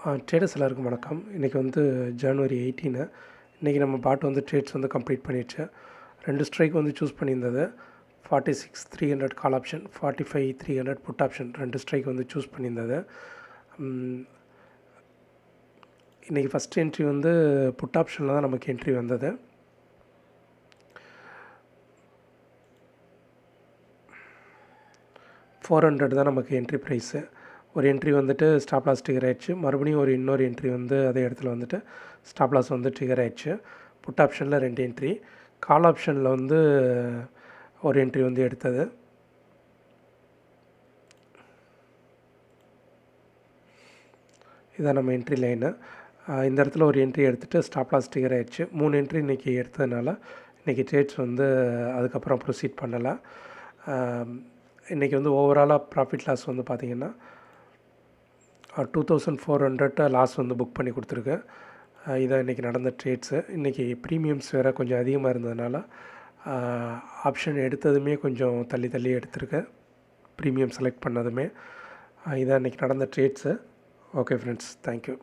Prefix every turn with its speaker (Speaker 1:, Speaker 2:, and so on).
Speaker 1: Traders எல்லாருக்கும் வணக்கம். இன்றைக்கி வந்து ஜனவரி 18. இன்றைக்கி நம்ம பாட் வந்து ட்ரேட்ஸ் வந்து கம்ப்ளீட் பண்ணிடுச்சு. 2 ஸ்ட்ரைக் வந்து சூஸ் பண்ணியிருந்தது. 46,300 call option, 45,300 put option 2 strike வந்து சூஸ் பண்ணியிருந்தது. இன்றைக்கி ஃபஸ்ட் என்ட்ரி வந்து புட் ஆப்ஷனில் தான் நமக்கு என்ட்ரி வந்தது. $400 தான் நமக்கு என்ட்ரி ப்ரைஸு. ஒரு என்ட்ரி வந்துட்டு ஸ்டாப் லாஸ் ட்ரிகர் ஆயிடுச்சு. மறுபடியும் இன்னொரு என்ட்ரி வந்து அதே இடத்துல வந்துட்டு ஸ்டாப் லாஸ் வந்து ட்ரிகர் ஆயிடுச்சு. புட் ஆப்ஷனில் 2 என்ட்ரி, கால் ஆப்ஷனில் வந்து ஒரு என்ட்ரி வந்து எடுத்தது. இதான் நம்ம என்ட்ரி லைனு. இந்த இடத்துல ஒரு என்ட்ரி எடுத்துகிட்டு ஸ்டாப் லாஸ் ட்ரிகர் ஆயிடுச்சு. 3 என்ட்ரி இன்றைக்கி எடுத்ததுனால இன்றைக்கி ட்ரேட்ஸ் வந்து அதுக்கப்புறம் ப்ரொசீட் பண்ணலை. இன்றைக்கி வந்து ஓவராலாக ப்ராஃபிட் லாஸ் வந்து பார்த்திங்கன்னா 2,400 லாஸ் வந்து புக் பண்ணி கொடுத்துருக்கேன். இதான் இன்றைக்கி நடந்த ட்ரேட்ஸு. இன்றைக்கி ப்ரீமியம்ஸ் வேறு கொஞ்சம் அதிகமாக இருந்ததுனால ஆப்ஷன் எடுத்ததுமே கொஞ்சம் தள்ளி தள்ளி எடுத்திருக்கேன். ப்ரீமியம் செலக்ட் பண்ணதுமே. இதான் இன்றைக்கி நடந்த ட்ரேட்ஸு. Okay friends, thank you.